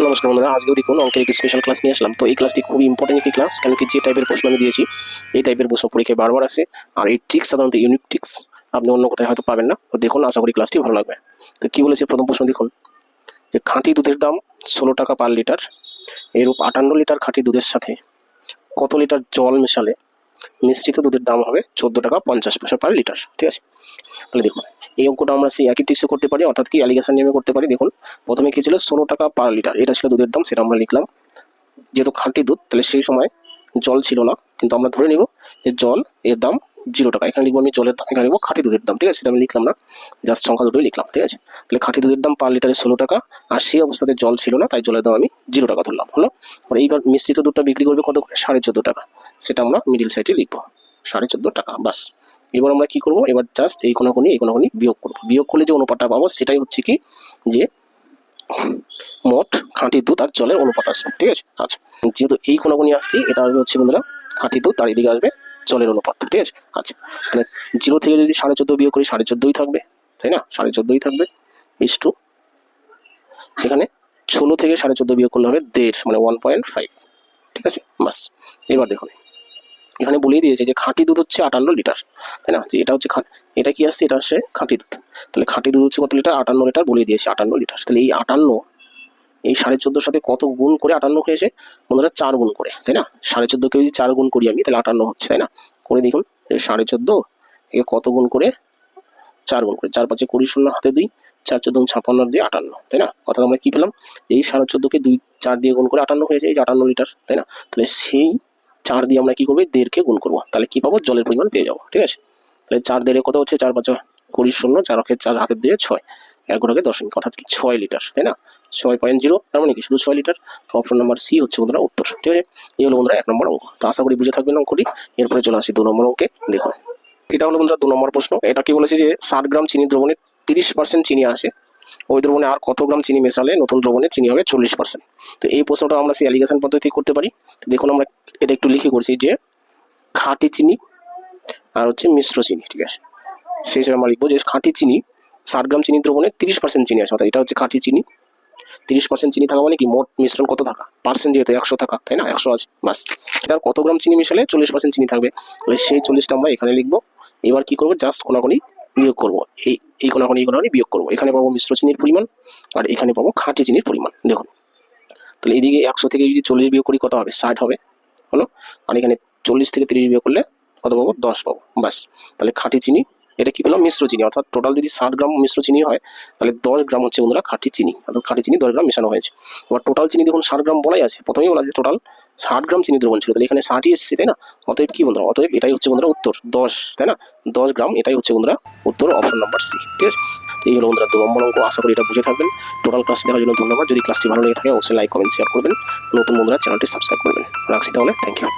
নমস্কার বন্ধুরা, আজকেও দেখুন অঙ্কের একটি স্পেশাল ক্লাস নিয়ে আসলাম। তো এই ক্লাসটি খুবই ইম্পর্টেন্ট একটি ক্লাস, কেন কি যে টাইপের প্রশ্ন আমি দিয়েছি এই টাইপের প্রশ্ন পরীক্ষায় বারবার আসে। আর এই ট্রিক্স সাধারণত ইউনিক ট্রিক্স, আপনি অন্য কোথায় হয়তো পাবেন না। তো দেখুন, আশা করি ক্লাসটি ভালো লাগবে। তো কি বলেছে প্রথম প্রশ্ন দেখুন, যে খাঁটি দুধের দাম 16 টাকা পার লিটার, এরূপ 58 লিটার খাঁটি দুধের সাথে কত লিটার জল মেশালে মিশ্রিত দুধের দাম হবে 14 টাকা 50 পয়সা পার লিটার। ঠিক আছে, তাহলে দেখুন এই অঙ্কটা আমরা সেই একই ট্রিক্সে করতে পারি, অর্থাৎ কি অ্যালিগেশন নিয়মে করতে পারি। দেখুন প্রথমে কি ছিল, 16 টাকা পার লিটার, এটা ছিল দুধের দাম, সেটা আমরা লিখলাম। যেহেতু খাঁটি দুধ, তাহলে সেই সময় জল ছিল না, কিন্তু আমরা ধরে নিব যে জল এর দাম 0 টাকা। এখানে লিখবো আমি জলের দাম, এখানে লিখবো খাঁটি দুধের দাম। ঠিক আছে, সেটা আমি লিখলাম না, জাস্ট সংখ্যা দুটোই লিখলাম। ঠিক আছে, তাহলে খাঁটি দুধের দাম পার লিটারে 16 টাকা, আর সেই অবস্থাতে জল ছিল না, তাই জলের দাম আমি 0 টাকা ধরলাম। হলো, আর এইবার মিশ্রিত দুধটা বিক্রি করবে কত করে, 14.5 টাকা। সেটা আমরা মিডিল সাইডে লিখবো 14.5 টাকা, বাস। এবার আমরা কি করবো, এবার জাস্ট এই কোনাকুনি বিয়োগ করবো। বিয়োগ করলে যে অনুপাতটা পাবো সেটাই হচ্ছে কি, যে মোট খাঁটি দুধ আর জলের অনুপাত আসবে। ঠিক আছে, আচ্ছা, যেহেতু এই কোনাকুনি আসছি, এটা আসবে হচ্ছে বন্ধুরা খাঁটি দুধ, আর এদিকে আসবে জলের অনুপাত। ঠিক আছে, আচ্ছা, তাহলে 0 থেকে যদি 14.5 বিয়োগ করি 14.5 থাকবে, তাই না, 14.5 থাকবে ইস টু, এখানে 16 থেকে 14.5 বিয়োগ করলে হবে 1.5, মানে 1.5। ঠিক আছে, বাস। এবার দেখুন এখানে বলেই দিয়েছে যে খাঁটি দুধ হচ্ছে 58 লিটার, তাই না, যে এটা হচ্ছে এটা কি আসছে, এটা আসছে খাঁটি দুধ। তাহলে খাঁটি দুধ হচ্ছে কত লিটার, 58 লিটার বলে দিয়েছে, 58 লিটার। তাহলে এই 58 এই 14.5 সাথে কত গুণ করে 58 হয়েছে বন্ধুরা, 4 গুণ করে, তাই না। 14.5কে যদি 4 গুণ করি আমি, তাহলে 58 হচ্ছে, তাই না। করে দেখুন 14.5 একে কত গুণ করে, 4 গুণ করে, 4 5 20, 0 হাতে 2, 4 14 56 দিয়ে 58, তাই না। অর্থাৎ আমরা কি পেলাম, এই 14.5কে 4 দিয়ে গুণ করে 58 হয়েছে, এই 58 লিটার, তাই না। তাহলে সেই 4 দিয়ে আমরা কি করবো, 1.5কে গুণ করবো, তাহলে কি পাবো, জলের পরিমাণ পেয়ে যাবো। ঠিক আছে, তাহলে 4 1.5 কত হচ্ছে, 4 5 20, 0, 4 4 হাতের দিয়ে 6, 1 ঘটাকে 10, অর্থাৎ কি 6 লিটার, তাই না, 6.0, তার মানে কি শুধু 6 লিটার। তো অপশন নাম্বার সি হচ্ছে বন্ধুরা উত্তর। ঠিক আছে, এই হলো বন্ধুরা 1 নম্বর অঙ্ক। তো আশা করি বুঝে থাকবেন অঙ্কটি। এরপরে চলে আসি 2 নম্বর অঙ্কে। দেখুন এটা হলো বন্ধুরা 2 নম্বর প্রশ্ন। এটা কি বলেছে, যে 60 গ্রাম চিনি দ্রবণে 30% চিনি আসে, ওই দ্রবণে আর কত গ্রাম চিনি মেশালে নতুন দ্রবণে চিনি হবে 40%। তো এই প্রশ্নটা আমরা সেই অ্যালিগেশন পদ্ধতি করতে পারি। দেখুন আমরা এটা একটু লিখে করছি, যে খাঁটি চিনি আর হচ্ছে মিশ্র চিনি। ঠিক আছে, সেই হিসাবে আমরা লিখবো যে খাঁটি চিনি 60 গ্রাম চিনি দ্রবণে 30% চিনি আছে, অর্থাৎ এটা হচ্ছে খাঁটি চিনি। 30% চিনি থাকা মানে কি, মোট মিশ্রণ কত থাকা, পার্সেন্ট যেহেতু 100 থাকা, তাই না, 100 আছে, বাস। তার কত গ্রাম চিনি মিশালে 40% চিনি থাকবে, তাহলে সেই 40টা আমরা এখানে লিখবো। এবার কি করবো, জাস্ট কোনাকুনি বিয়োগ করবো, এই কোনাকুনি বিয়োগ করবো। এখানে পাবো মিশ্র চিনির পরিমাণ, আর এখানে পাবো খাঁটি চিনির পরিমাণ। দেখুন তাহলে এদিকে 100 থেকে যদি 40 বিয়োগ করি কত হবে, 60 হবে। হলো, আর এখানে 40 থেকে 30 বিয়োগ করলে কত পাবো, 10 পাবো, বাস। তাহলে খাঁটি চিনি, এটা কি পেলাম, মিশ্র চিনি, অর্থাৎ টোটাল যদি 60 গ্রাম মিশ্র চিনি হয়, তাহলে 10 গ্রাম হচ্ছে বন্ধুরা খাঁটি চিনি, অর্থাৎ খাঁটি চিনি 10 গ্রাম মেশানো হয়েছে। এবার টোটাল চিনি দেখুন 60 গ্রাম বলাই আছে, প্রথমেই বলা আছে টোটাল 60 গ্রাম চিনি দ্রবণ ছিল, তাহলে এখানে 60ই এসছে, তাই না। অতএব কি বন্ধুরা, অতএব এটাই হচ্ছে বন্ধুরা উত্তর 10, তাই না, 10 গ্রাম, এটাই হচ্ছে বন্ধুরা উত্তর, অপশন নাম্বার সি। ঠিক আছে, তো এই হলো বন্ধুরা 2 নম্বর অঙ্ক। আশা করি এটা বুঝে থাকবেন। টোটাল ক্লাসটি দেখার জন্য ধন্যবাদ। যদি ক্লাসটি ভালো লেগে থাকে অবশ্যই লাইক কমেন্ট শেয়ার করবেন, নতুন বন্ধুরা চ্যানেলটি সাবস্ক্রাইব করবেন। রাখছি তাহলে, থ্যাংক ইউ।